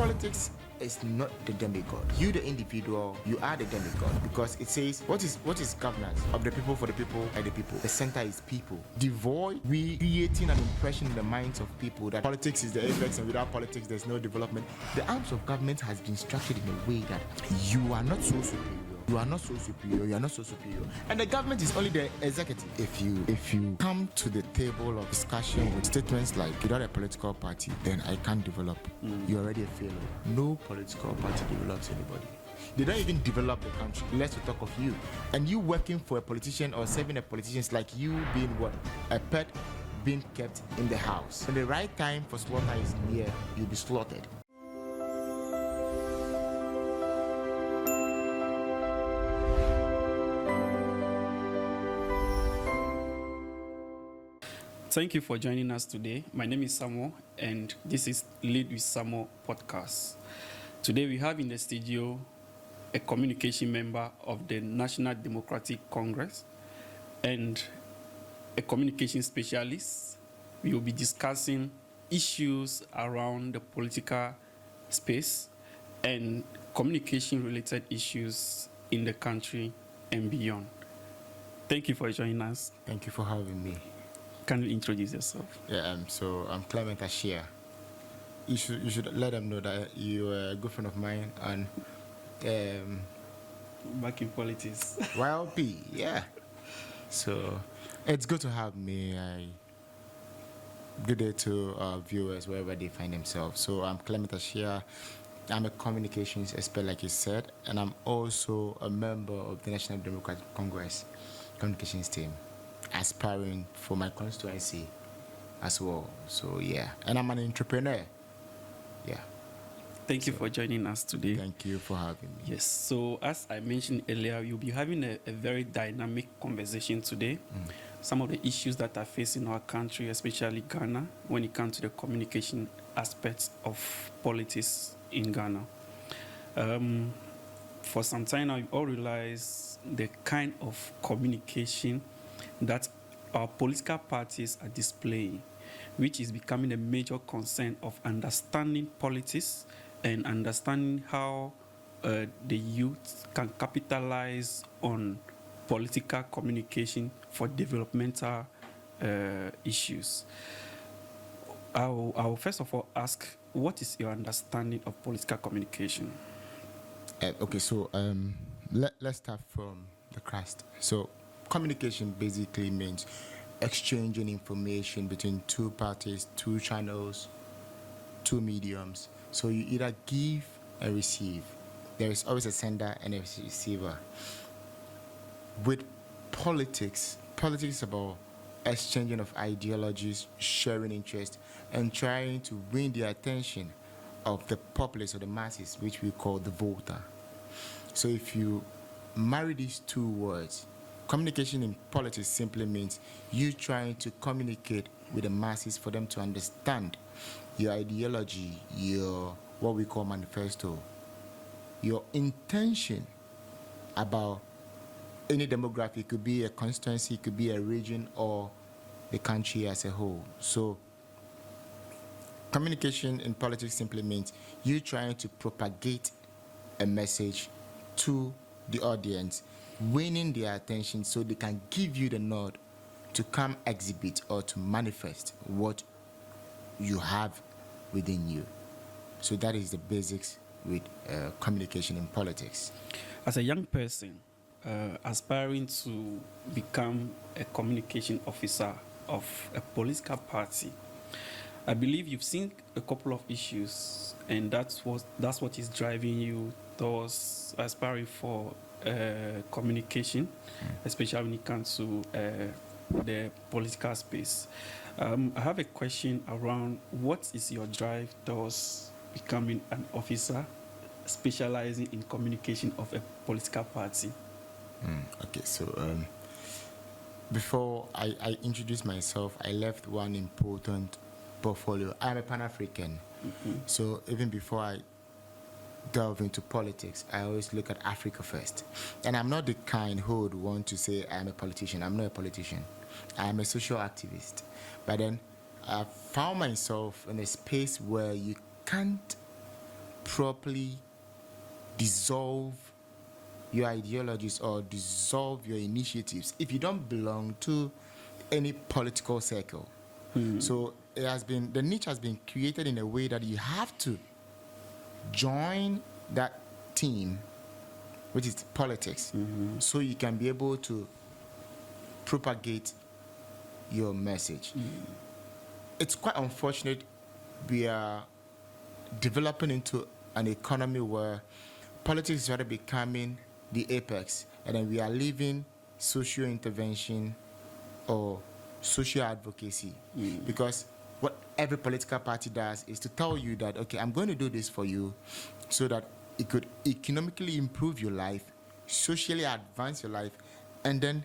Politics is not the demigod. You, the individual, you are the demigod, because it says what is governance? Of the people, for the people, by the people. The center is people. Devoid, creating an impression in the minds of people that politics is the apex and without politics there's no development. The arms of government has been structured in a way that you are not so superior. You are not so superior. You are not so superior. And the government is only the executive. If you come to the table of discussion with statements like without a political party, then I can't develop. You're already a failure. No political party develops anybody. They don't even develop the country. Let's talk of you. And you working for a politician or serving a politician is like you being what? A pet being kept in the house. When the right time for slaughter is near, you'll be slaughtered. Thank you for joining us today. My name is Samuel, and this is Lead with Samuel podcast. Today we have in the studio a communication member of the National Democratic Congress and a communication specialist. We will be discussing issues around the political space and communication-related issues in the country and beyond. Thank you for joining us. Thank you for having me. Can you introduce yourself? Yeah, so I'm Clement Ashia. You should let them know that you're a good friend of mine and back in politics. YLP, yeah. So it's good to have me. Good day to our viewers wherever they find themselves. So I'm Clement Ashia. I'm a communications expert, like you said, and I'm also a member of the National Democratic Congress communications team, aspiring for my constituency as well. So yeah, and I'm an entrepreneur. Yeah. Thank you for joining us today. Thank you for having me. Yes, so as I mentioned earlier, you'll be having a very dynamic conversation today. Some of the issues that are facing our country, especially Ghana, when it comes to the communication aspects of politics in Ghana. For some time now, you all realize the kind of communication that our political parties are displaying, which is becoming a major concern of understanding politics and understanding how the youth can capitalize on political communication for developmental issues. I will first of all ask, what is your understanding of political communication? Okay, so let's start from the crust. So communication basically means exchanging information between two parties, two channels, two mediums. So you either give and receive. There is always a sender and a receiver. With politics is about exchanging of ideologies, sharing interest, and trying to win the attention of the populace or the masses, which we call the voter. So if you marry these two words, communication in politics simply means you trying to communicate with the masses for them to understand your ideology, your what we call manifesto, your intention about any demographic. It could be a constituency, it could be a region, or the country as a whole. So communication in politics simply means you trying to propagate a message to the audience, winning their attention so they can give you the nod to come exhibit or to manifest what you have within you. So that is the basics with communication in politics. As a young person aspiring to become a communication officer of a political party, I believe you've seen a couple of issues, and that's what is driving you towards aspiring for communication, especially when it comes to the political space. I have a question around what is your drive towards becoming an officer specializing in communication of a political party? Okay, so before I introduce myself, I left one important portfolio. I'm a Pan-African. So even before I delve into politics, I always look at Africa first. And I'm not the kind who would want to say I'm a politician. I'm not a politician. I'm a social activist. But then I found myself in a space where you can't properly dissolve your ideologies or dissolve your initiatives if you don't belong to any political circle. So the niche has been created in a way that you have to join that team, which is politics, so you can be able to propagate your message. It's quite unfortunate we are developing into an economy where politics is rather becoming the apex, and then we are leaving social intervention or social advocacy. Because what every political party does is to tell you that, okay, I'm going to do this for you so that it could economically improve your life, socially advance your life, and then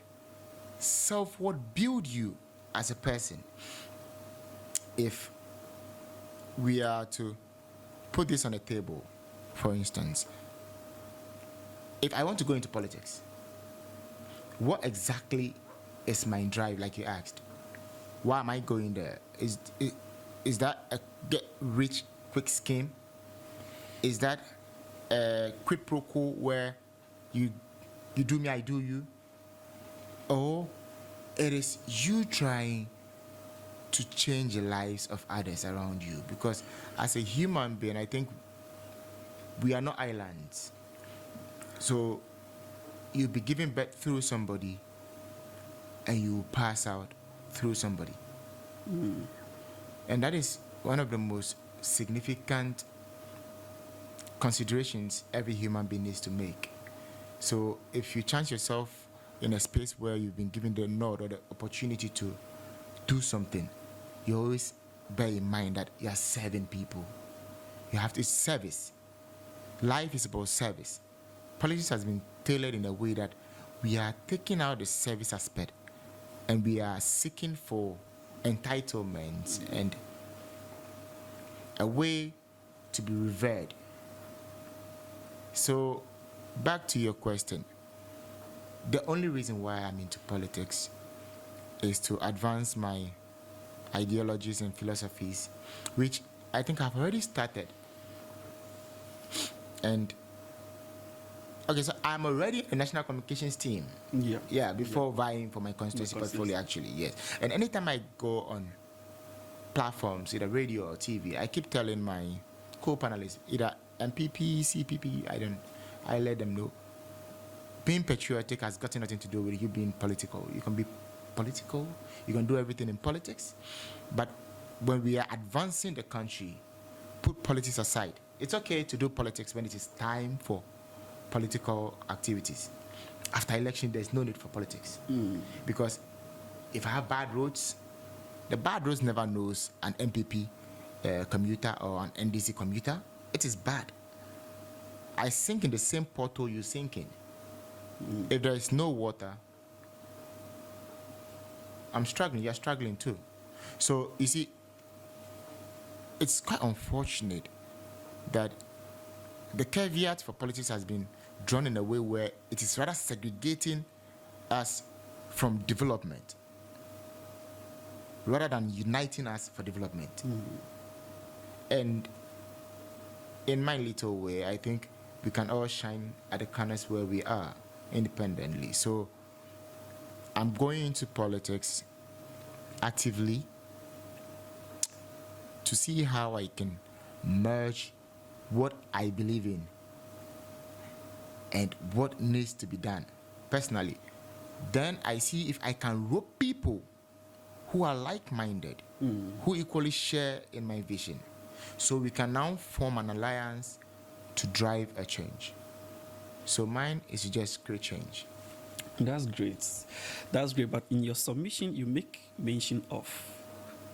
self-worth build you as a person. If we are to put this on the table, for instance, if I want to go into politics, what exactly is my drive, like you asked? Why am I going there? Is that a get-rich-quick scheme? Is that a quid pro quo where you do me, I do you? Or it is you trying to change the lives of others around you? Because as a human being, I think we are not islands. So you'll be giving birth through somebody and you pass out through somebody. And that is one of the most significant considerations every human being needs to make. So if you chance yourself in a space where you've been given the nod or the opportunity to do something, you always bear in mind that you are serving people. You have to service. Life is about service. Politics has been tailored in a way that we are taking out the service aspect and we are seeking for entitlements and a way to be revered. So, back to your question. The only reason why I'm into politics is to advance my ideologies and philosophies, which I think I've already started. And okay, so I'm already a national communications team. Before vying for my constituency portfolio, actually, yes. And anytime I go on platforms, either radio or TV, I keep telling my co-panelists, either MPP, CPP, I let them know. Being patriotic has got nothing to do with you being political. You can be political, you can do everything in politics, but when we are advancing the country, put politics aside. It's okay to do politics when it is time for political activities. After election, there's no need for politics. Because if I have bad roads, the bad roads never knows an MPP commuter or an NDC commuter. It is bad. I sink in the same pothole you sink in. If there is no water, I'm struggling, you're struggling too. So, you see, it's quite unfortunate that the caveat for politics has been drawn in a way where it is rather segregating us from development rather than uniting us for development. And in my little way, I think we can all shine at the corners where we are independently. So I'm going into politics actively to see how I can merge what I believe in and what needs to be done personally. Then I see if I can rope people who are like-minded, who equally share in my vision. So we can now form an alliance to drive a change. So mine is to just create change. That's great. That's great. But in your submission, you make mention of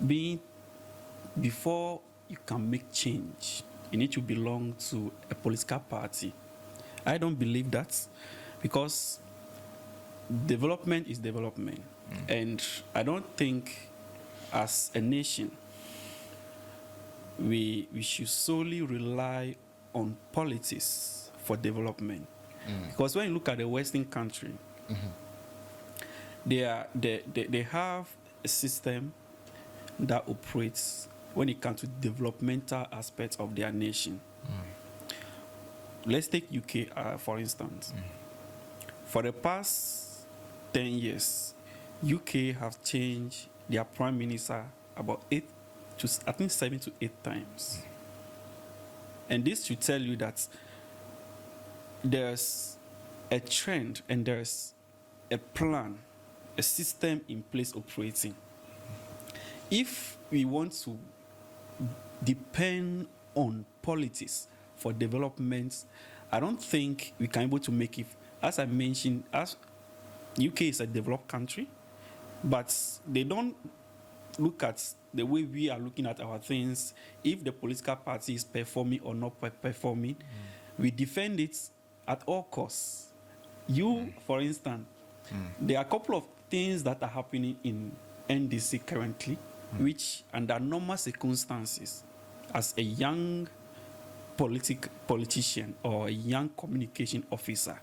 being, before you can make change, you need to belong to a political party. I don't believe that, because development is development. And I don't think as a nation we should solely rely on politics for development. Because when you look at the Western country, they have a system that operates when it comes to developmental aspects of their nation. let's take UK for instance. For the past 10 years, UK have changed their prime minister about 7 to 8 times. And this should tell you that there's a trend and there's a plan, a system in place operating. If we want to depend on politics for development, I don't think we can be able to make it. As I mentioned, as UK is a developed country, but they don't look at the way we are looking at our things. If the political party is performing or not performing, we defend it at all costs. For instance, there are a couple of things that are happening in NDC currently, which under normal circumstances, as a young politician or a young communication officer,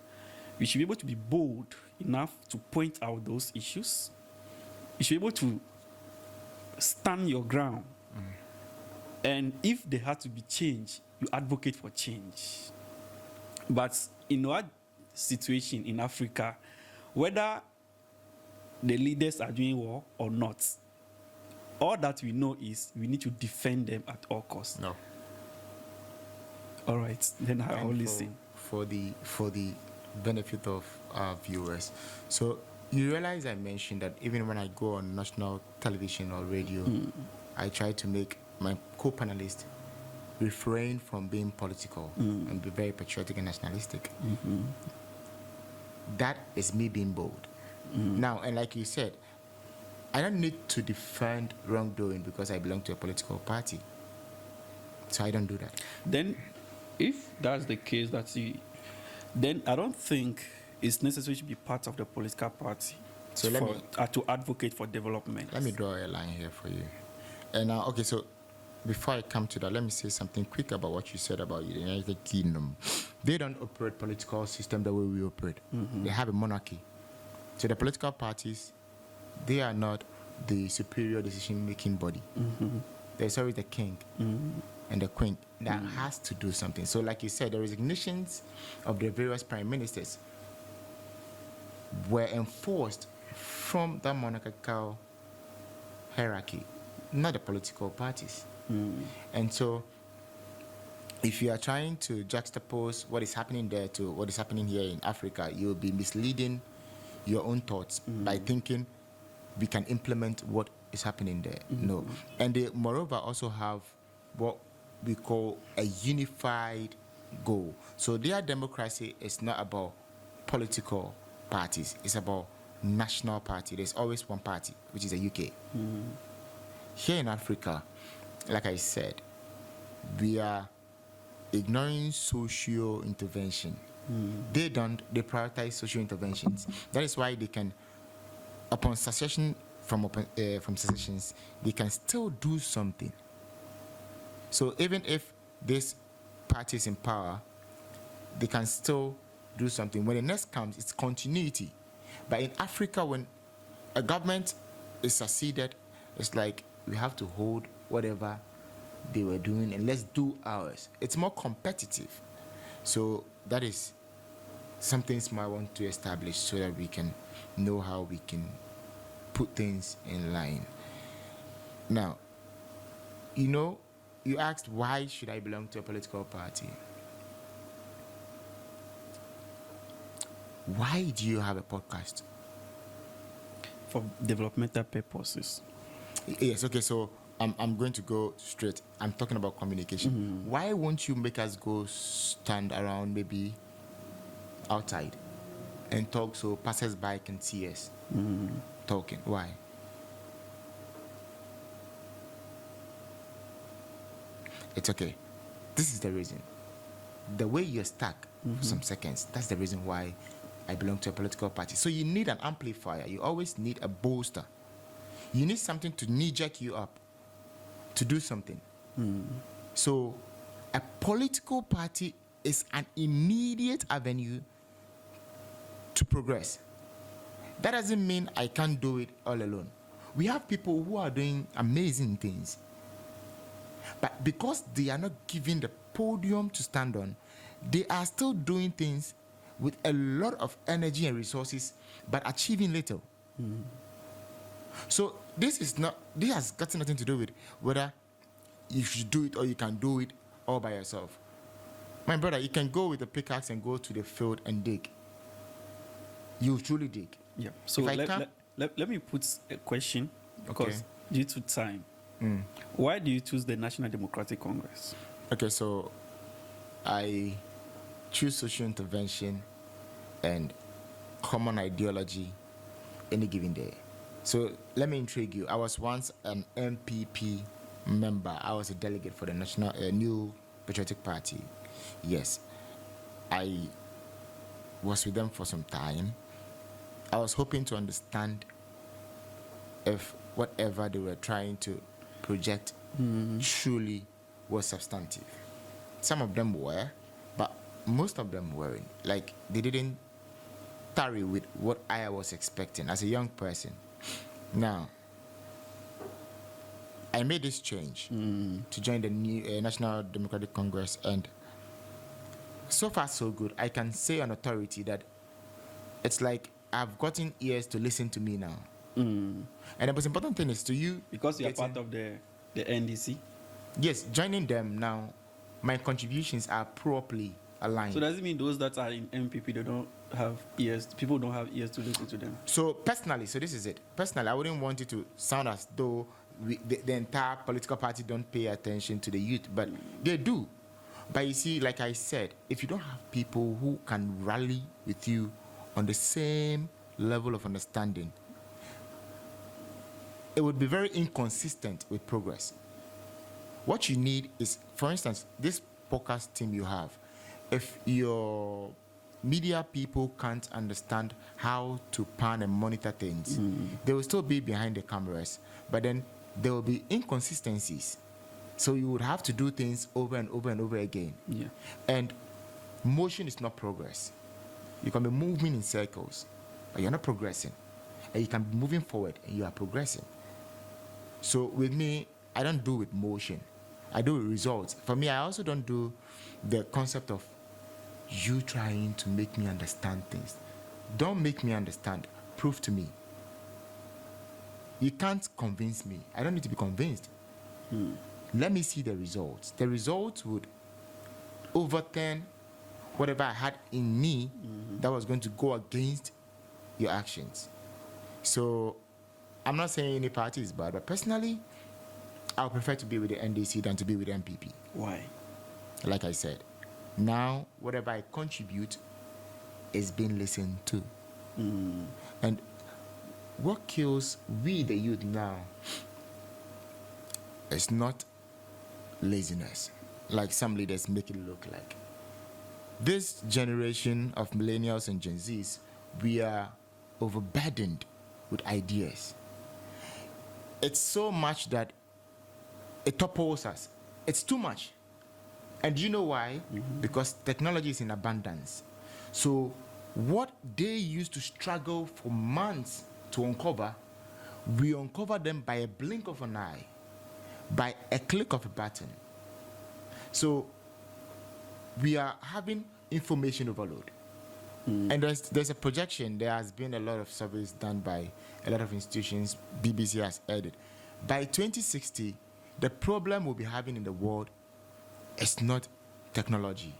we should be able to be bold enough to point out those issues. You should be able to stand your ground. And if there had to be change, you advocate for change. But in our situation in Africa, whether the leaders are doing well or not, all that we know is we need to defend them at all costs. No. All right, then I will listen. For the benefit of our viewers, so you realize I mentioned that even when I go on national television or radio, I try to make my co-panelists refrain from being political and be very patriotic and nationalistic. That is me being bold. Now, and like you said, I don't need to defend wrongdoing because I belong to a political party. So I don't do that. Then, if that's the case, then I don't think it's necessary to be part of the political party to advocate for development. Let me draw a line here for you. And okay, so before I come to that, let me say something quick about what you said about the United Kingdom. They don't operate political system the way we operate. They have a monarchy. So the political parties, they are not the superior decision-making body. There's always the king and the queen that has to do something. So like you said, the resignations of the various prime ministers were enforced from the monarchical hierarchy, not the political parties. And so if you are trying to juxtapose what is happening there to what is happening here in Africa, you'll be misleading your own thoughts by thinking we can implement what is happening there. No. And they, moreover, also have what we call a unified goal. So their democracy is not about political parties. It's about national party. There's always one party, which is the UK. Here in Africa, like I said, we are ignoring social intervention. They prioritize social interventions. That is why they can, upon secession from secessions, they can still do something. So even if this party is in power, they can still do something. When the next comes, it's continuity. But in Africa, when a government is succeeded, it's like we have to hold whatever they were doing and let's do ours. It's more competitive. So that is something I want to establish so that we can know how we can put things in line. Now, you asked why should I belong to a political party? Why do you have a podcast? For developmental purposes. Yes, okay, so I'm going to go straight. I'm talking about communication. Why won't you make us go stand around maybe outside and talk so passers-by can see us talking? Why? It's okay. This is the reason. The way you're stuck for some seconds, that's the reason why I belong to a political party. So you need an amplifier. You always need a bolster. You need something to knee-jerk you up to do something. So a political party is an immediate avenue to progress. That doesn't mean I can't do it all alone. We have people who are doing amazing things. But because they are not given the podium to stand on, they are still doing things with a lot of energy and resources, but achieving little. So this has got nothing to do with whether you should do it or you can do it all by yourself. My brother, you can go with a pickaxe and go to the field and dig. You truly dig. Yeah. So let me put a question, because due to time, why do you choose the National Democratic Congress? Okay, so I choose social intervention and common ideology any given day. So let me intrigue you. I was once an MPP member. I was a delegate for the National New Patriotic Party. Yes, I was with them for some time. I was hoping to understand if whatever they were trying to project truly was substantive. Some of them were, but most of them weren't. Like, they didn't tarry with what I was expecting as a young person. Now, I made this change to join the new National Democratic Congress, and so far so good. I can say on authority that it's like I've gotten ears to listen to me now. And the most important thing is to you, because you are part of the NDC. Yes, joining them now, my contributions are properly aligned. So does it mean those that are in MPP, they don't have ears? People don't have ears to listen to them. So personally, so this is it. Personally, I wouldn't want it to sound as though the entire political party don't pay attention to the youth, but they do. But you see, like I said, if you don't have people who can rally with you on the same level of understanding, it would be very inconsistent with progress. What you need is, for instance, this podcast team you have. If your media people can't understand how to pan and monitor things, they will still be behind the cameras, but then there will be inconsistencies. So you would have to do things over and over and over again. Yeah. And motion is not progress. You can be moving in circles, but you're not progressing. And you can be moving forward and you are progressing. So with me, I don't do with motion. I do with results. For me, I also don't do the concept of you trying to make me understand things. Don't make me understand. Prove to me. You can't convince me. I don't need to be convinced. Let me see the results. The results would overturn whatever I had in me that was going to go against your actions. So I'm not saying any party is bad, but personally, I would prefer to be with the NDC than to be with the MPP. Why? Like I said, now whatever I contribute is being listened to. And what kills we, the youth, now is not laziness, like some leaders make it look like. This generation of millennials and Gen Zs, we are overburdened with ideas. It's so much that it topples us. It's too much. And you know why? Because technology is in abundance. So what they used to struggle for months to uncover, we uncover them by a blink of an eye, by a click of a button. So we are having information overload. And there's a projection. There has been a lot of surveys done by a lot of institutions. BBC has added. By 2060, the problem we'll be having in the world is not technology.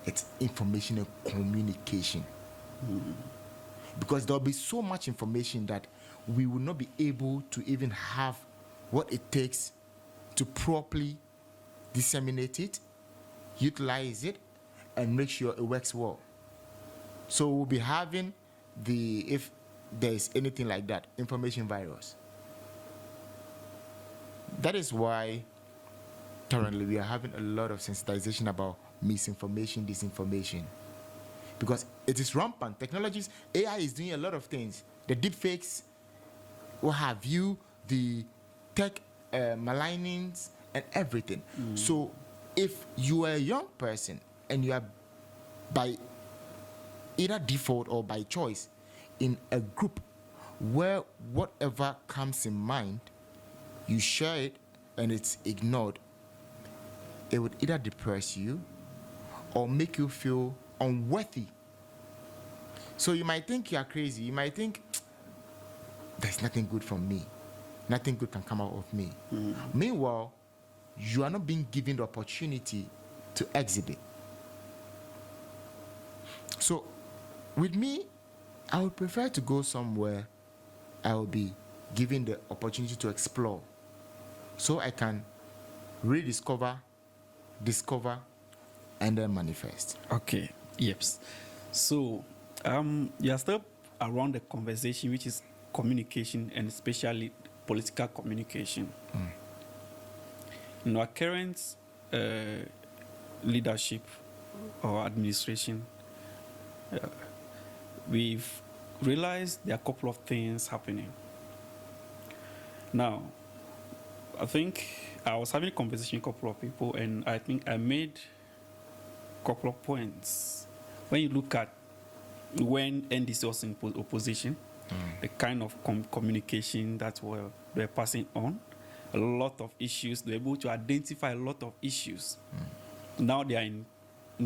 It's information and communication. Because there'll be so much information that we will not be able to even have what it takes to properly disseminate it, utilize it, and make sure it works well. So we'll be having if there's anything like that, information virus. That is why currently we are having a lot of sensitization about misinformation, disinformation. Because it is rampant. Technologies, AI is doing a lot of things. The deepfakes, what have you, the tech malignings, and everything. So if you are a young person and you are by either default or by choice in a group where whatever comes in mind, you share it and it's ignored, it would either depress you or make you feel unworthy. So you might think you are crazy. You might think there's nothing good from me. Nothing good can come out of me. Meanwhile, you are not being given the opportunity to exhibit. So with me, I would prefer to go somewhere I will be given the opportunity to explore, so I can rediscover, discover, and then manifest. Okay. Yes. So, you are still around the conversation, which is communication, and especially political communication. In our current leadership or administration, we've realized there are a couple of things happening. Now, I think I was having a conversation with a couple of people, and I think I made a couple of points. When you look at when NDC was in opposition, the kind of communication that were passing on, a lot of issues, they were able to identify a lot of issues. Now they are in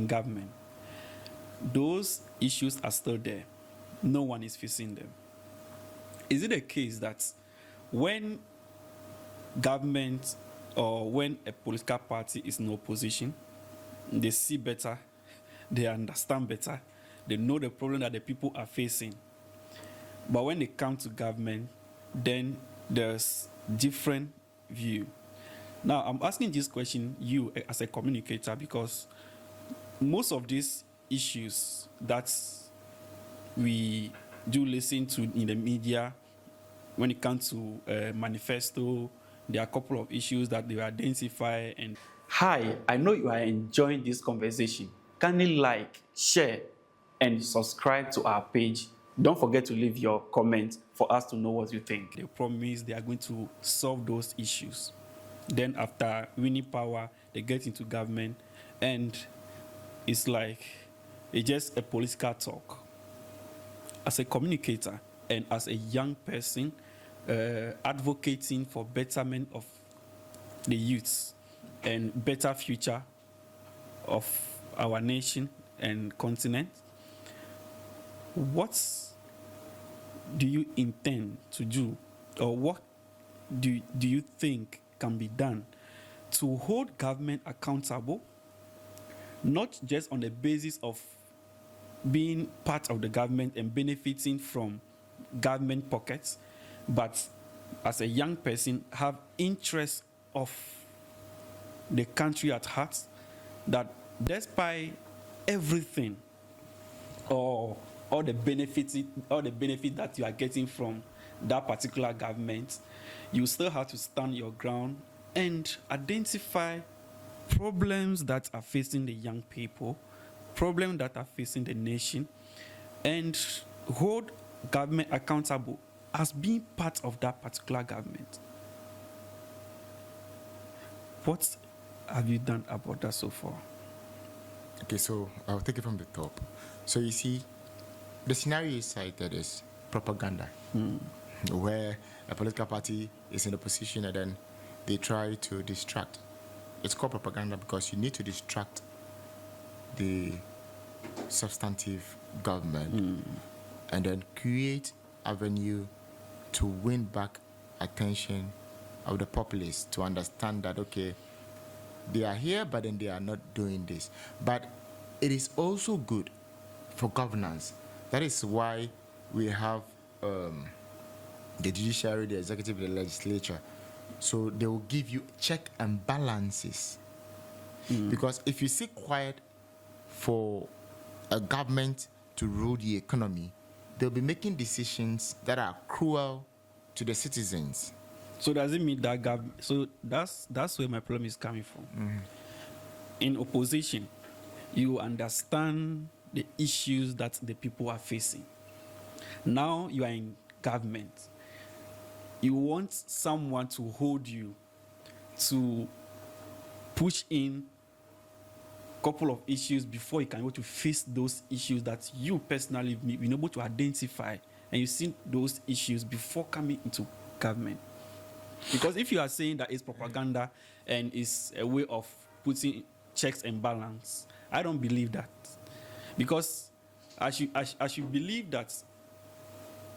government. Those issues are still there. No one is facing them. Is it a case that when government or when a political party is in opposition, they see better, they understand better, they know the problem that the people are facing, but when they come to government, then there's different view? Now, I'm asking this question, you as a communicator, because most of these issues that we do listen to in the media, when it comes to manifesto, there are a couple of issues that they identify. And hi, I know you are enjoying this conversation. Kindly like, share, and subscribe to our page. Don't forget to leave your comment for us to know what you think. They promise they are going to solve those issues. Then after winning power, they get into government, and it's like it's just a political talk. As a communicator and as a young person advocating for betterment of the youths and better future of our nation and continent, what do you intend to do, or what do you think can be done to hold government accountable, not just on the basis of being part of the government and benefiting from government pockets, but as a young person have interest of the country at heart, that despite everything or all the benefits that you are getting from that particular government, you still have to stand your ground and identify problems that are facing the young people, problems that are facing the nation, and hold government accountable as being part of that particular government. What have you done about that so far? Okay, so I'll take it from the top. So you see, the scenario you cited is propaganda, where a political party is in a position and then they try to distract. It's called propaganda because you need to distract the substantive government and then create avenue to win back attention of the populace to understand that, okay, they are here, but then they are not doing this. But it is also good for governance. That is why we have the judiciary, the executive, the legislature. So they will give you check and balances. Because if you sit quiet for a government to rule the economy, they'll be making decisions that are cruel to the citizens. So does it mean that government? So that's where my problem is coming from. In opposition, you understand the issues that the people are facing. Now you are in government. You want someone to hold you, to push in a couple of issues before you can be able to face those issues that you personally been able to identify, and you see those issues before coming into government. Because if you are saying that it's propaganda and it's a way of putting checks and balance. I don't believe that. Because I should believe that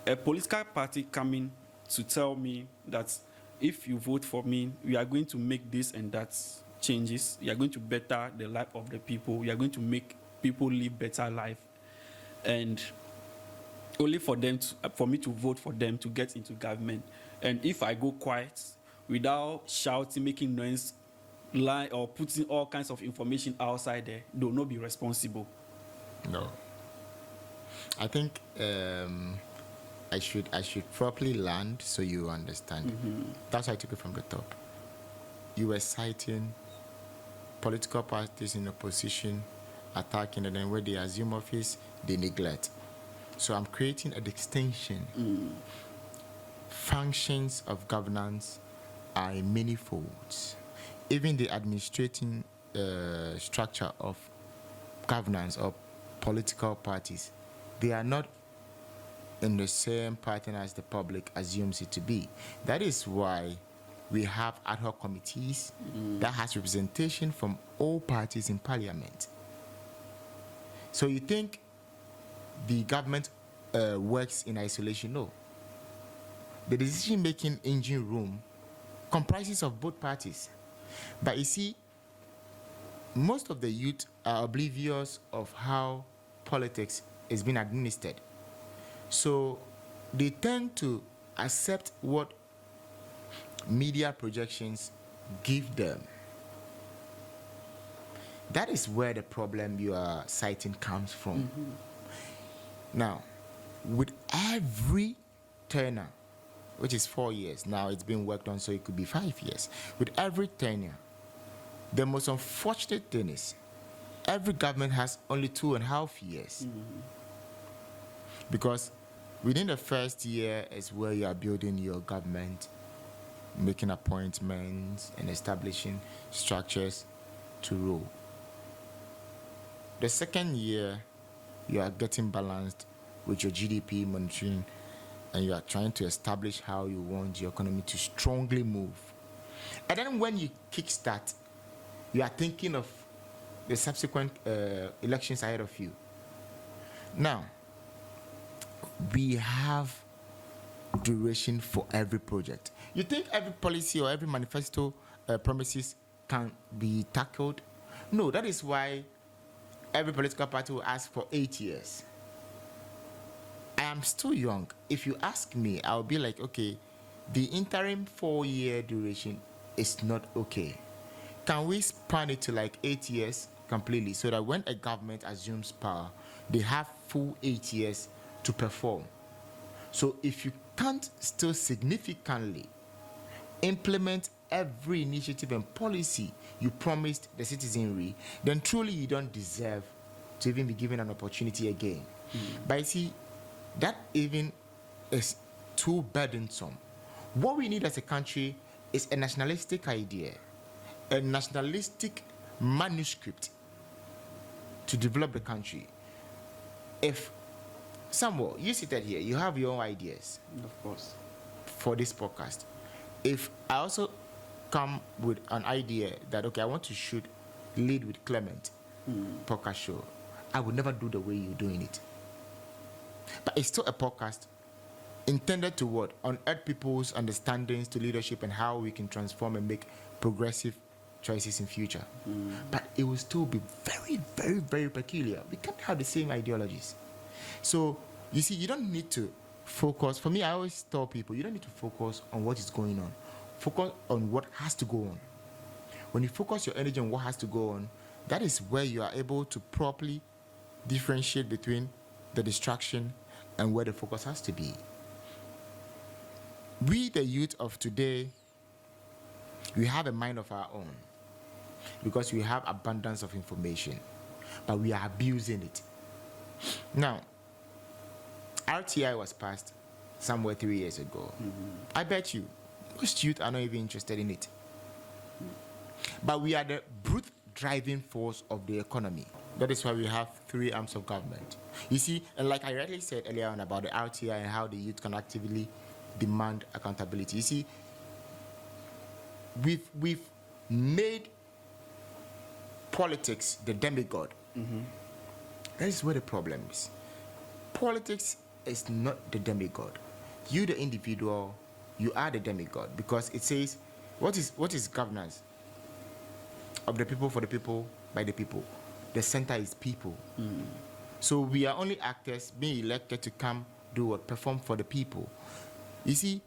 a political party coming to tell me that if you vote for me, we are going to make this and that changes. We are going to better the life of the people. We are going to make people live better life. And only for them for me to vote for them to get into government. And if I go quiet without shouting, making noise, lie, or putting all kinds of information outside there, they will not be responsible. No. I think I should properly land so you understand. That's why I took it from the top. You were citing political parties in opposition attacking, and then when they assume office, they neglect. So I'm creating a distinction. Functions of governance are in many folds. Even the administrating structure of governance or political parties, they are not in the same pattern as the public assumes it to be. That is why we have ad hoc committees that has representation from all parties in parliament. So you think the government works in isolation? No. The decision-making engine room comprises of both parties. But you see, most of the youth are oblivious of how politics is being administered. So they tend to accept what media projections give them. That is where the problem you are citing comes from. Now, with every tenure, which is 4 years, now it's being worked on, so it could be 5 years. With every tenure, the most unfortunate thing is every government has only 2.5 years. Because within the first year is where you are building your government, making appointments and establishing structures to rule. The second year, you are getting balanced with your GDP monitoring, and you are trying to establish how you want your economy to strongly move. And then when you kickstart, you are thinking of the subsequent elections ahead of you. Now, we have duration for every project. You think every policy or every manifesto promises can be tackled? No, that is why every political party will ask for 8 years. I am still young. If you ask me, I'll be like, okay, the interim 4-year duration is not okay. Can we span it to like 8 years completely so that when a government assumes power, they have full 8 years to perform? So if you can't still significantly implement every initiative and policy you promised the citizenry, then truly you don't deserve to even be given an opportunity again. But you see, that even is too burdensome. What we need as a country is a nationalistic idea, a nationalistic manuscript to develop the country. If Samuel, you seated here, you have your own ideas. Of course. For this podcast. If I also come with an idea that, okay, I want to shoot Lead with Clement podcast show, I would never do the way you're doing it. But it's still a podcast intended to what? Unearth people's understandings to leadership and how we can transform and make progressive choices in future. But it will still be very, very, very peculiar. We can't have the same ideologies. So, you see, you don't need to focus. For me, I always tell people, you don't need to focus on what is going on. Focus on what has to go on. When you focus your energy on what has to go on, that is where you are able to properly differentiate between the distraction and where the focus has to be. We, the youth of today, we have a mind of our own because we have abundance of information, but we are abusing it. Now, RTI was passed somewhere 3 years ago. I bet you most youth are not even interested in it. But we are the brute driving force of the economy. That is why we have 3 arms of government. You see, and like I rightly said earlier on about the RTI and how the youth can actively demand accountability. You see, we've made politics the demigod. That is where the problem is. Politics is not the demigod. You, the individual, you are the demigod, because it says, what is governance? Of the people, for the people, by the people. The center is people. So we are only actors being elected to come do what? Perform for the people. You see,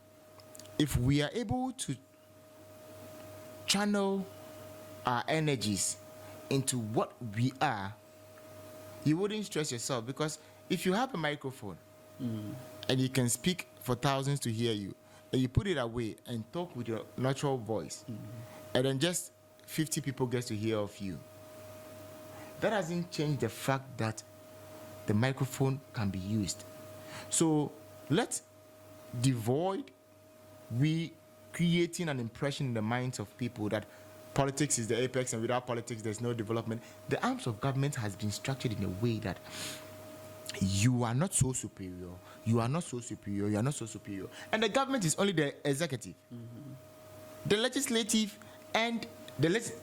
if we are able to channel our energies into what we are, you wouldn't stress yourself, because if you have a microphone and you can speak for thousands to hear you, and you put it away and talk with your natural voice, and then just 50 people get to hear of you, that doesn't change the fact that the microphone can be used. So let's devoid we creating an impression in the minds of people that politics is the apex and without politics there's no development. The arms of government has been structured in a way that you are not so superior, you are not so superior, you are not so superior. And the government is only the executive. The legislative and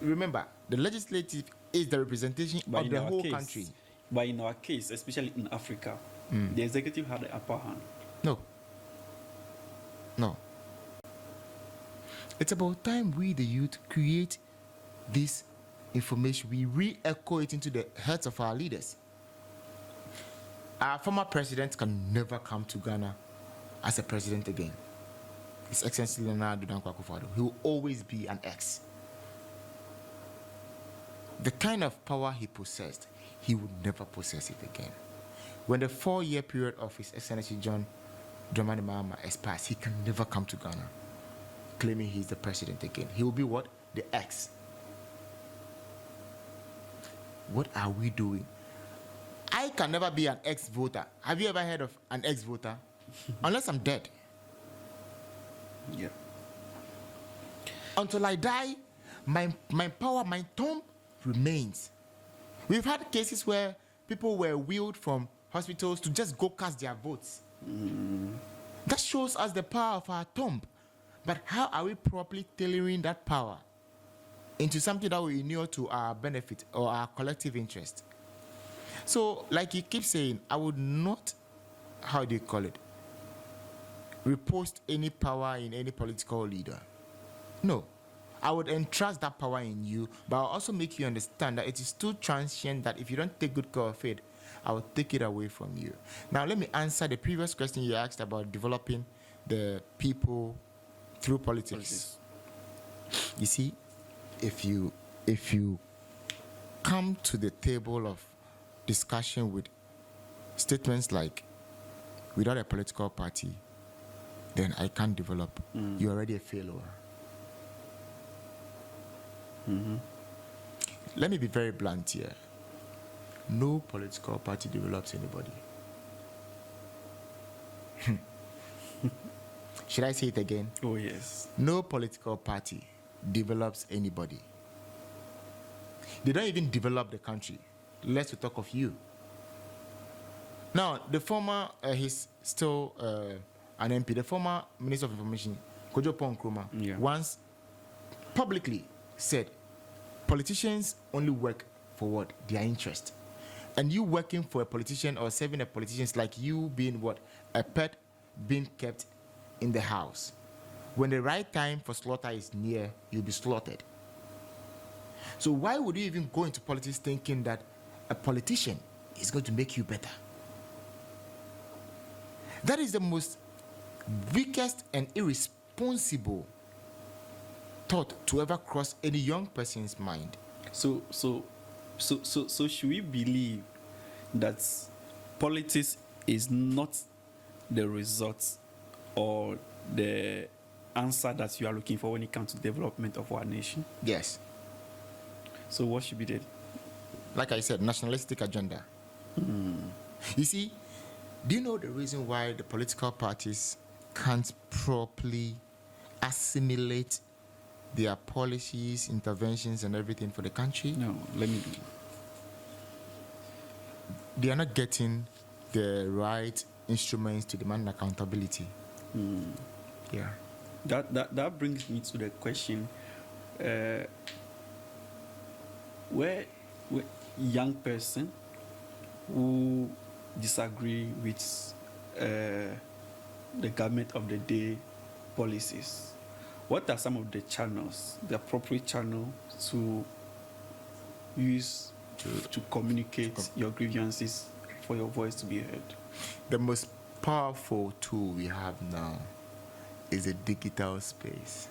remember, the legislative is the representation of the whole country. But in our case, especially in Africa, the executive had the upper hand. No. It's about time we, the youth, create this information. We re-echo it into the heads of our leaders. Our former president can never come to Ghana as a president again. His Excellency Leonardo Danko Akufo-Addo. He will always be an ex. The kind of power he possessed, he would never possess it again. When the 4-year period of His Excellency John Dramani Mahama expires, he can never come to Ghana claiming he's the president again. He will be what? The ex. What are we doing? I can never be an ex-voter. Have you ever heard of an ex-voter? Unless I'm dead. Yeah. Until I die, my power, my tomb remains. We've had cases where people were wheeled from hospitals to just go cast their votes. That shows us the power of our tomb. But how are we properly tailoring that power into something that will inure to our benefit or our collective interest? So, like you keep saying, I would not, how do you call it, repost any power in any political leader. No. I would entrust that power in you, but I'll also make you understand that it is too transient that if you don't take good care of it, I will take it away from you. Now, let me answer the previous question you asked about developing the people through politics. You see, if you come to the table of discussion with statements like, without a political party, then I can't develop. You're already a failure. Let me be very blunt here. No political party develops anybody. Should I say it again? Oh, yes. No political party develops anybody. They don't even develop the country. Let's talk of you. Now, the former, he's still an MP, the former Minister of Information, Kojo Nkrumah, once publicly said, politicians only work for what? Their interest. And you working for a politician or serving a politician is like you being what? A pet being kept in the house. When the right time for slaughter is near, you'll be slaughtered. So why would you even go into politics thinking that a politician is going to make you better? That is the most weakest and irresponsible thought to ever cross any young person's mind. So should we believe that politics is not the result or the answer that you are looking for when it comes to development of our nation? Yes. So what should be the, like I said, nationalistic agenda? You see, do you know the reason why the political parties can't properly assimilate their policies, interventions, and everything for the country? No, let me. They are not getting the right instruments to demand accountability. Yeah. That brings me to the question: where young person who disagree with the government of the day policies, what are some of the channels, the appropriate channel to use to communicate your grievances for your voice to be heard? The most powerful tool we have now is a digital space.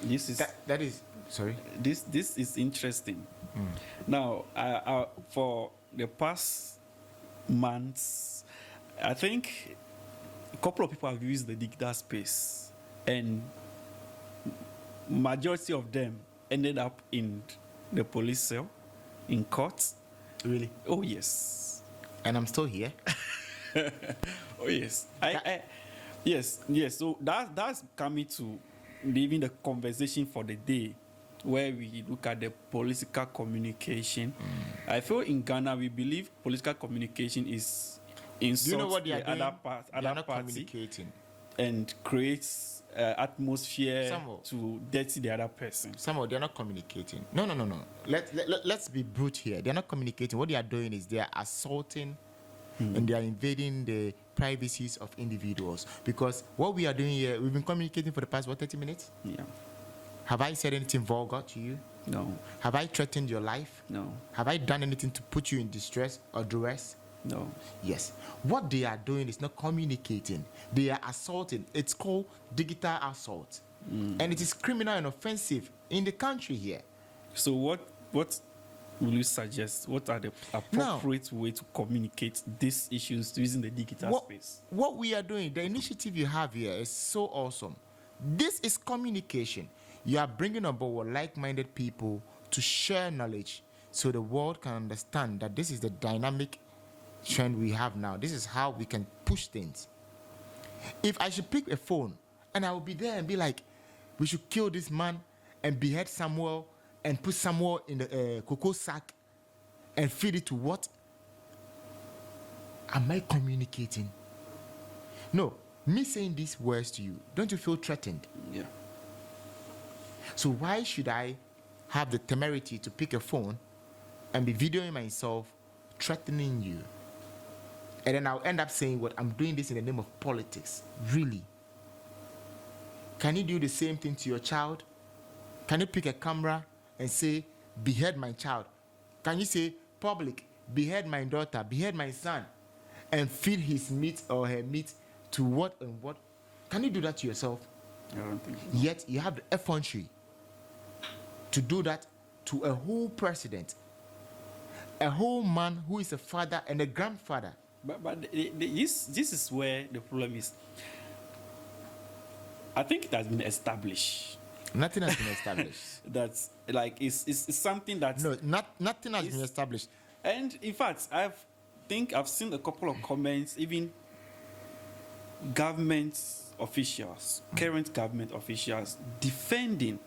This is that is sorry. This is interesting. Now, for the past months, I think a couple of people have used the digital space, and majority of them ended up in the police cell, in courts. Really? Oh yes. And I'm still here. Oh yes. Yes. So that's coming to leaving the conversation for the day, where we look at the political communication. I feel in Ghana we believe political communication is insult Do you know what they are the doing? other not party communicating. and creates atmosphere Samuel. to dirty the other person. Somehow they're not communicating. No. Let's be brute here. They're not communicating. What they are doing is they are assaulting and they are invading the privacies of individuals. Because what we are doing here, we've been communicating for the past 30 minutes? Yeah. Have I said anything vulgar to you? No. Have I threatened your life? No. Have I done anything to put you in distress or duress? No. Yes. What they are doing is not communicating. They are assaulting. It's called digital assault. And it is criminal and offensive in the country here. So what will you suggest? What are the appropriate way to communicate these issues using the digital space? What we are doing, the initiative you have here is so awesome. This is communication. You are bringing on board like-minded people to share knowledge so the world can understand that this is the dynamic trend we have now. This is how we can push things. If I should pick a phone and I will be there and be like, we should kill this man and behead Samuel and put Samuel in the cocoa sack and feed it to what? Am I communicating? No. Me saying these words to you, don't you feel threatened? Yeah. So why should I have the temerity to pick a phone and be videoing myself threatening you? And then I'll end up saying, what, I'm doing this in the name of politics. Really? Can you do the same thing to your child? Can you pick a camera and say, behead my child? Can you say, public, behead my daughter, behead my son, and feed his meat or her meat to what and what? Can you do that to yourself? I don't think so. Yet you have the effrontery to do that to a whole president, a whole man who is a father and a grandfather. But this is where the problem is. I think it has been established. Nothing has been established. That's like it's something that nothing has been established. And in fact, I've seen a couple of comments, even government officials, current government officials, defending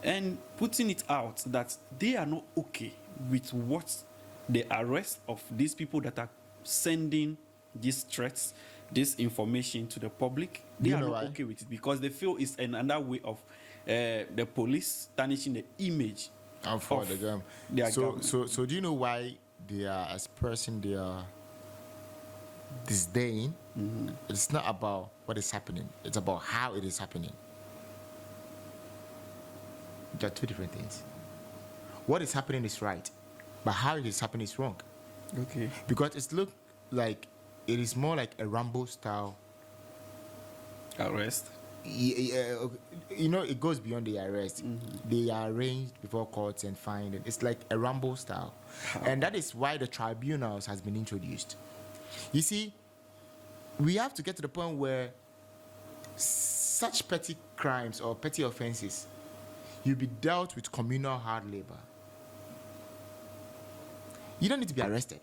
and putting it out that they are not okay with what the arrest of these people that are sending these threats, this information to the public. They are not okay with it because they feel it's another way of the police tarnishing the image of the government. So do you know why they are expressing their disdain? It's not about what is happening. It's about how it is happening. There are two different things. What is happening is right, but how it is happening is wrong. Okay. Because it looks like it is more like a Rambo style arrest. You know, it goes beyond the arrest. They are arraigned before courts and fined. It's like a Rambo style. And that is why the tribunals has been introduced. You see, we have to get to the point where such petty crimes or petty offenses, you'll be dealt with communal hard labor. You don't need to be arrested.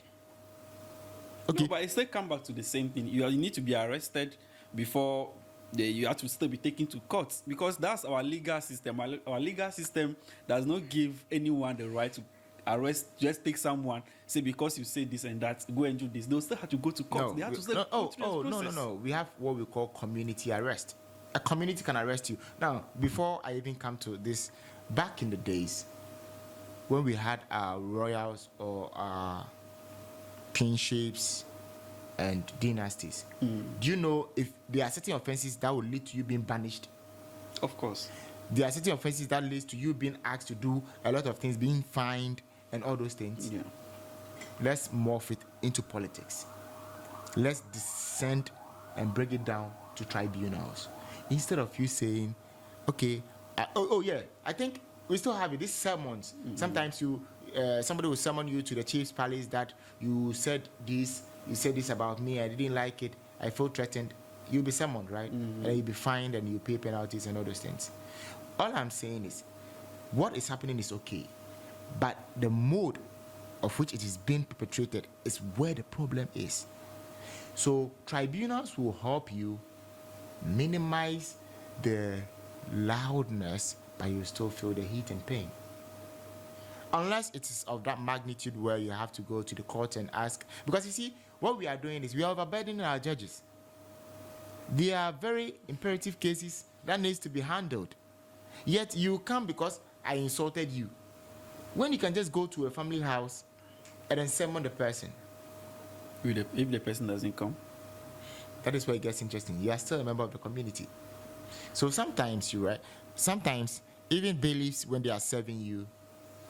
Okay. No, but it still come back to the same thing. You need to be arrested before you have to still be taken to court, because that's our legal system. Our legal system does not give anyone the right to arrest, just take someone, say because you say this and that, go and do this. They'll still have to go to court. They have to still no. We have what we call community arrest. A community can arrest you. Now, before I even come to this, back in the days, when we had our royals or our kingships and dynasties, do you know if there are certain offenses that will lead to you being banished? Of course. There are certain offenses that leads to you being asked to do a lot of things, being fined and all those things. Yeah. Let's morph it into politics. Let's descend and break it down to tribunals. Instead of you saying, okay, I think we still have it. These sermons. Sometimes somebody will summon you to the chief's palace that you said this about me. I didn't like it. I feel threatened. You'll be summoned, right? And you'll be fined and you pay penalties and all those things. All I'm saying is, what is happening is okay, but the mode of which it is being perpetrated is where the problem is. So tribunals will help you minimize the loudness, but you still feel the heat and pain. Unless it is of that magnitude where you have to go to the court and ask, because you see, what we are doing is we are overburdening our judges. There are very imperative cases that needs to be handled. Yet you come because I insulted you. When you can just go to a family house and then summon the person. If the person doesn't come? That is where it gets interesting. You are still a member of the community. So sometimes sometimes even bailiffs, when they are serving you,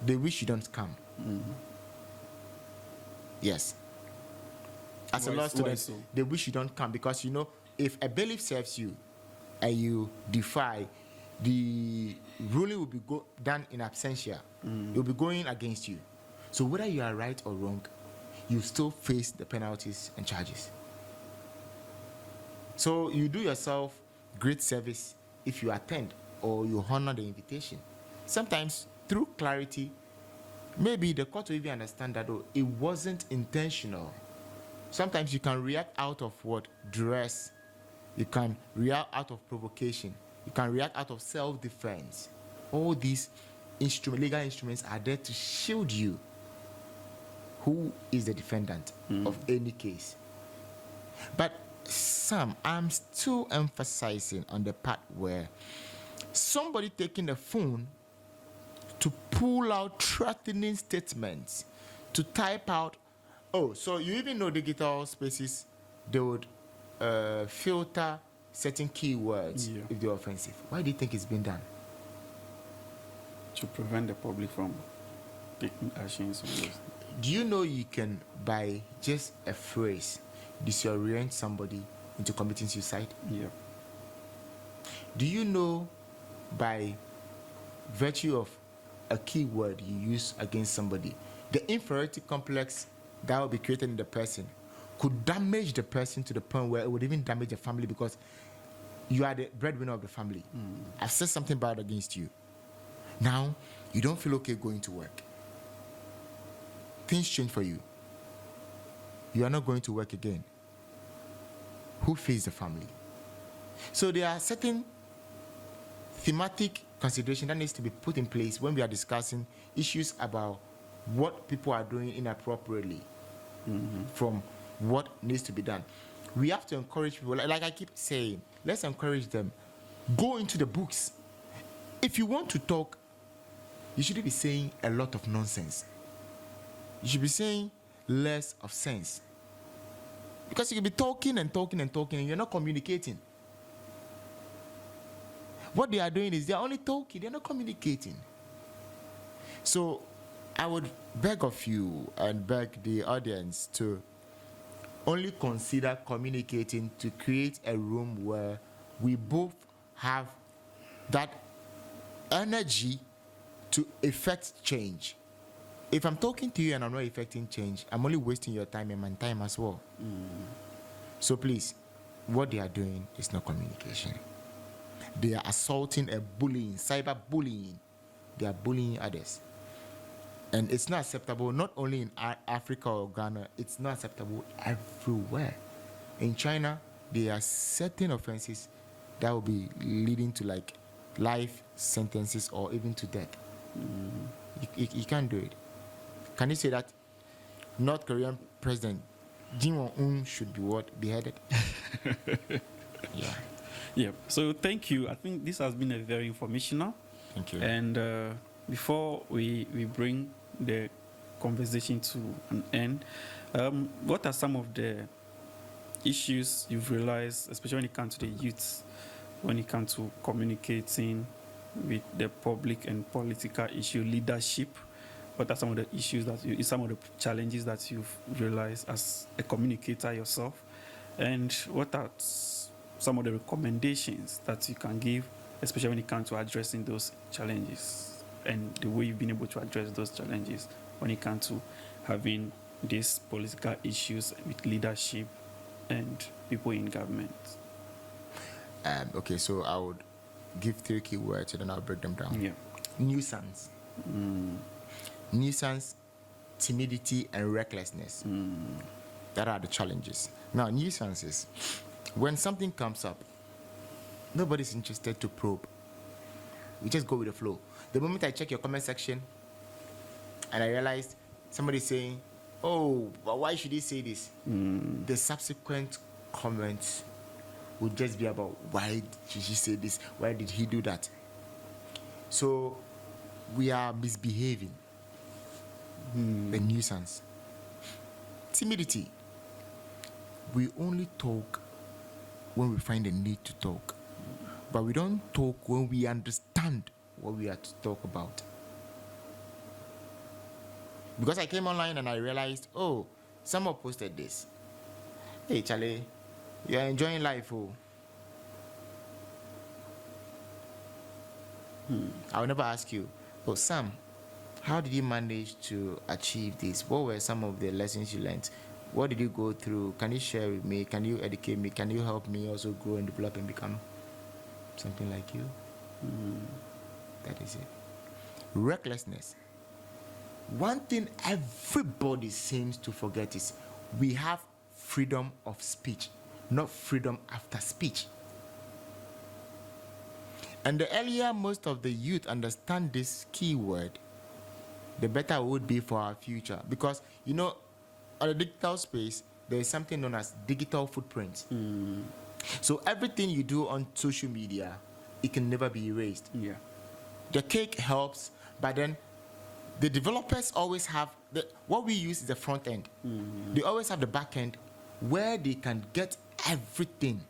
they wish you don't come. Yes. As a law student, they wish you don't come because, if a bailiff serves you and you defy, the ruling will be done in absentia. It will be going against you. So whether you are right or wrong, you still face the penalties and charges. So you do yourself great service if you attend or you honor the invitation. Sometimes through clarity, maybe the court will even understand that it wasn't intentional. Sometimes you can react out of duress. You can react out of provocation. You can react out of self-defense. All these legal instruments are there to shield you. Who is the defendant of any case? But Sam, I'm still emphasizing on the part where somebody taking the phone to pull out threatening statements, to type out, so you even know digital spaces, they would filter certain keywords if they're offensive. Why do you think it's been done? To prevent the public from taking actions on those. Do you know you can, by just a phrase, disorient somebody into committing suicide? Yeah. Do you know by virtue of a keyword you use against somebody, the inferiority complex that will be created in the person could damage the person to the point where it would even damage the family because you are the breadwinner of the family. I've said something bad against you. Now, you don't feel okay going to work. Things change for you. You are not going to work again. Who feeds the family? So there are certain thematic consideration that needs to be put in place when we are discussing issues about what people are doing inappropriately from what needs to be done. We have to encourage people, like I keep saying, let's encourage them. Go into the books. If you want to talk, you shouldn't be saying a lot of nonsense. You should be saying less of sense. Because you can be talking and talking and talking and you're not communicating. What they are doing is they are only talking, they're not communicating. So I would beg of you and beg the audience to only consider communicating to create a room where we both have that energy to effect change. If I'm talking to you and I'm not effecting change, I'm only wasting your time and my time as well. So please, what they are doing is not communication. They are assaulting and bullying, cyberbullying. They are bullying others. And it's not acceptable, not only in Africa or Ghana, it's not acceptable everywhere. In China, there are certain offenses that will be leading to like life sentences or even to death. You can't do it. Can you say that North Korean President Kim Jong-un should be what? Beheaded? Yeah. So thank you. I think this has been a very informational. Thank you. And before we bring the conversation to an end, what are some of the issues you've realized, especially when it comes to the youth, when it comes to communicating with the public and political issue, leadership? What are some of the issues some of the challenges that you've realized as a communicator yourself? And what are some of the recommendations that you can give, especially when it comes to addressing those challenges and the way you've been able to address those challenges when it comes to having these political issues with leadership and people in government? Okay, so I would give 3 key words and then I'll break them down. Yeah. Nuisance. Nuisance, timidity, and recklessness. That are the challenges. Now, nuisance is when something comes up, nobody's interested to probe. We just go with the flow. The moment I check your comment section and I realized somebody's saying, oh, but why should he say this? The subsequent comments would just be about, why did she say this? Why did he do that? So we are misbehaving. The nuisance. Timidity. We only talk when we find a need to talk. But we don't talk when we understand what we are to talk about. Because I came online and I realized, oh, someone posted this. Hey, Charlie, you are enjoying life, oh. I'll never ask you, oh, Sam, how did you manage to achieve this? What were some of the lessons you learned? What did you go through? Can you share with me? Can you educate me? Can you help me also grow and develop and become something like you? That is it. Recklessness. One thing everybody seems to forget is we have freedom of speech, not freedom after speech. And the earlier most of the youth understand this key word, the better it would be for our future. Because, you know, on the digital space, there is something known as digital footprint. So everything you do on social media, it can never be erased. Yeah. The cake helps, but then the developers always have, what we use is the front end. They always have the back end where they can get everything,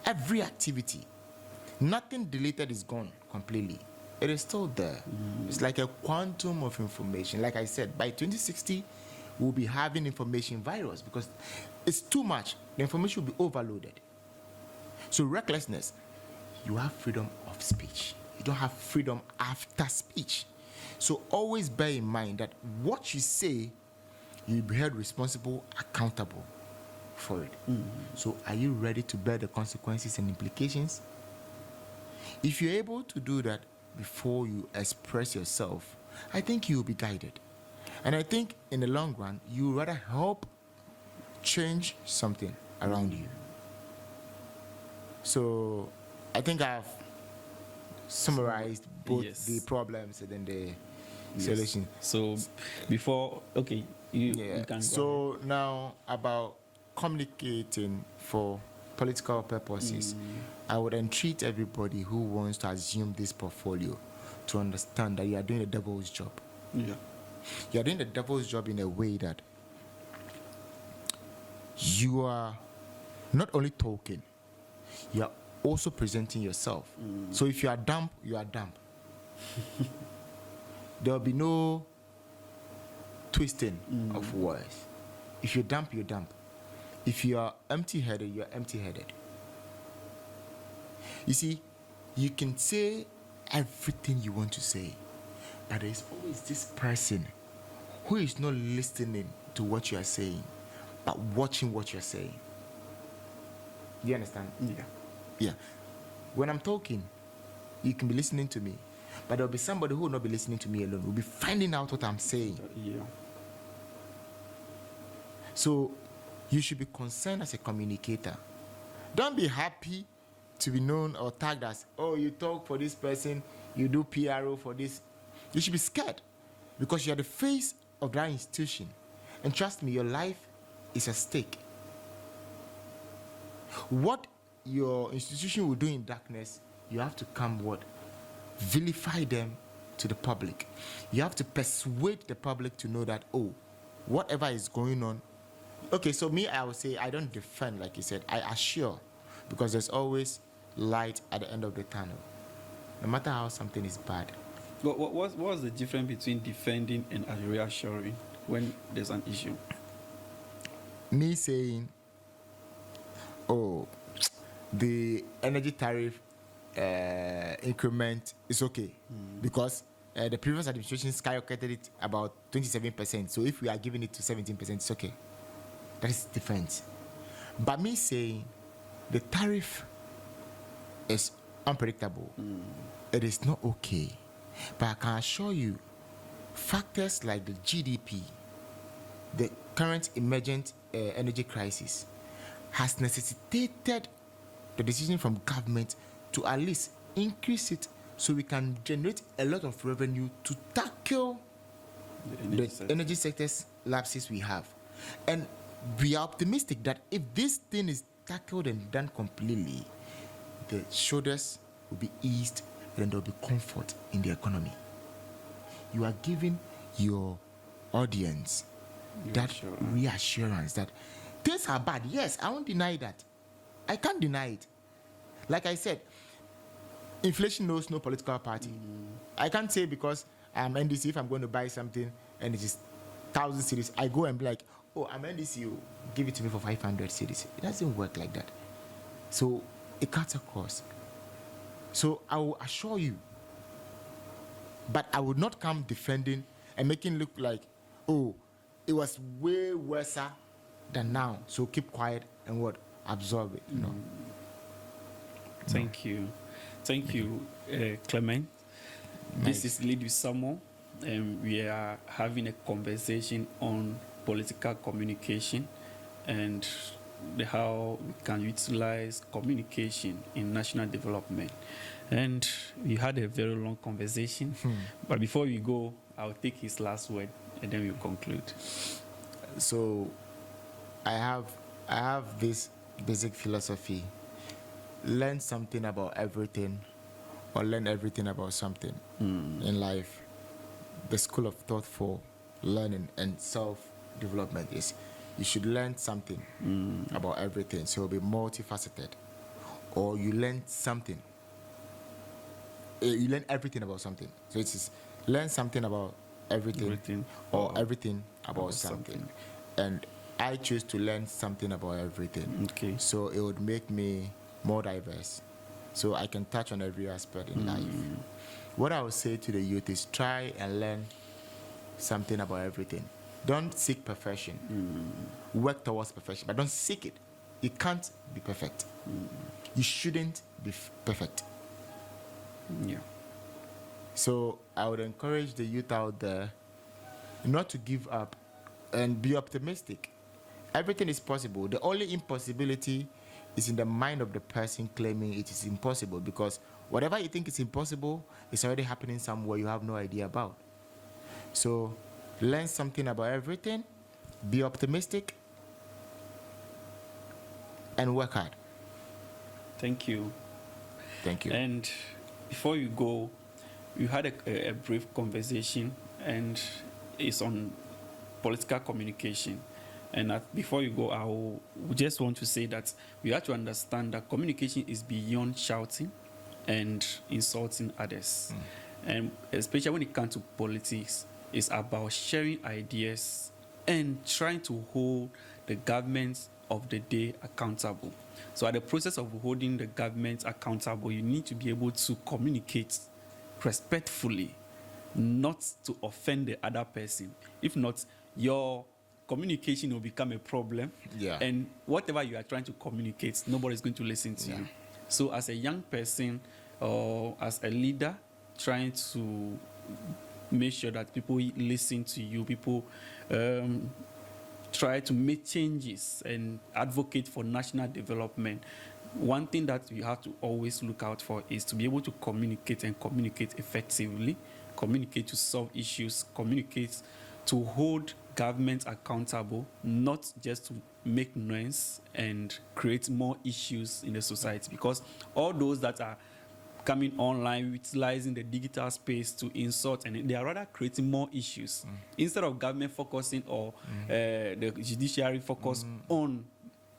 every activity. Nothing deleted is gone completely. It is still there. It's like a quantum of information. Like I said, by 2060, we'll be having information virus because it's too much. The information will be overloaded. So recklessness, you have freedom of speech. You don't have freedom after speech. So always bear in mind that what you say, you'll be held responsible, accountable for it. So are you ready to bear the consequences and implications? If you're able to do that before you express yourself, I think you'll be guided. And I think in the long run, you rather help change something around you. So I think I've summarized both the problems and then the solution. So before, okay, you can go. So now about communicating for political purposes, I would entreat everybody who wants to assume this portfolio to understand that you are doing the devil's job. Yeah. You are doing the devil's job in a way that you are not only talking, you are also presenting yourself. So if you are dumb, you are dumb. There will be no twisting of words. If you're dumb, you're dumb. If you are empty-headed, you are empty-headed. You see, you can say everything you want to say, but there's always this person who is not listening to what you are saying, but watching what you're saying. Do you understand? Yeah. When I'm talking, you can be listening to me, but there'll be somebody who will not be listening to me alone, will be finding out what I'm saying. Yeah. So you should be concerned as a communicator. Don't be happy to be known or tagged as, oh, you talk for this person, you do PRO for this. You should be scared because you are the face of that institution. And trust me, your life is at stake. What your institution will do in darkness, you have to come what? Vilify them to the public. You have to persuade the public to know that, oh, whatever is going on. Okay, so me, I would say I don't defend, like you said. I assure, because there's always light at the end of the tunnel, no matter how something is bad. What's the difference between defending and reassuring when there's an issue? Me saying, oh, the energy tariff increment is okay because the previous administration skyrocketed it about 27%. So if we are giving it to 17%, it's okay. That is different. But me saying the tariff is unpredictable, it is not okay. But I can assure you, factors like the GDP, the current emergent energy crisis, has necessitated the decision from government to at least increase it so we can generate a lot of revenue to tackle the energy sector's lapses we have. And we are optimistic that if this thing is tackled and done completely, the shoulders will be eased and there will be comfort in the economy. You are giving your audience that reassurance that things are bad. Yes, I won't deny that. I can't deny it. Like I said, inflation knows no political party. I can't say because I'm NDC, if I'm going to buy something and it is 1,000 cedis, I go and be like, oh, I'm NDC, you give it to me for 500 cedis. It doesn't work like that. So it cuts across. So I will assure you, but I would not come defending and making look like, oh, it was way worse than now. So keep quiet and what? Absorb it. No. Thank you. Thank you, Clement. Nice. This is Lead with Samuel, and we are having a conversation on political communication and how we can utilize communication in national development. And we had a very long conversation, but before we go, I'll take his last word and then we'll conclude. So I have this basic philosophy: learn something about everything or learn everything about something in life. The school of thought for learning and self-development is you should learn something about everything, so it'll be multifaceted. Or you learn something. You learn everything about something. So it's learn something about everything or everything about something. And I choose to learn something about everything. Okay. So it would make me more diverse. So I can touch on every aspect in life. What I would say to the youth is try and learn something about everything. Don't seek perfection. Work towards perfection, but don't seek it. You can't be perfect. You shouldn't be perfect. Yeah. So I would encourage the youth out there not to give up and be optimistic. Everything is possible. The only impossibility is in the mind of the person claiming it is impossible, because whatever you think is impossible is already happening somewhere you have no idea about. So learn something about everything, be optimistic, and work hard. Thank you. Thank you. And before you go, we had a brief conversation, and it's on political communication. And before you go, I just want to say that we have to understand that communication is beyond shouting and insulting others. And especially when it comes to politics, it's about sharing ideas and trying to hold the governments of the day accountable. So at the process of holding the government accountable, you need to be able to communicate respectfully, not to offend the other person. If not, your communication will become a problem. Yeah. And whatever you are trying to communicate, nobody's going to listen to you. So as a young person or as a leader, trying to make sure that people listen to you, people try to make changes and advocate for national development. One thing that you have to always look out for is to be able to communicate and communicate effectively, communicate to solve issues, communicate to hold government accountable, not just to make noise and create more issues in the society. Because all those that are coming online, utilizing the digital space to insult, and they are rather creating more issues. Instead of government focusing or the judiciary focus on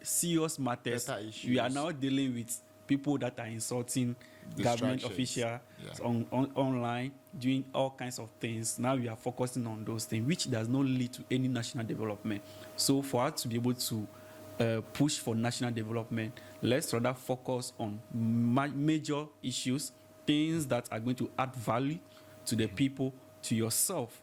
serious matters, we are now dealing with people that are insulting government officials online, doing all kinds of things. Now we are focusing on those things, which does not lead to any national development. So for us to be able to push for national development, let's rather focus on major issues, things that are going to add value to the people, to yourself,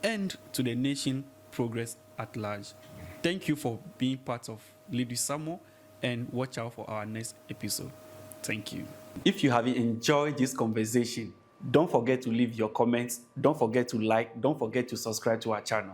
and to the nation progress at large. Thank you for being part of Lead with Samuel, and watch out for our next episode. Thank you. If you have enjoyed this conversation, don't forget to leave your comments, don't forget to like, don't forget to subscribe to our channel.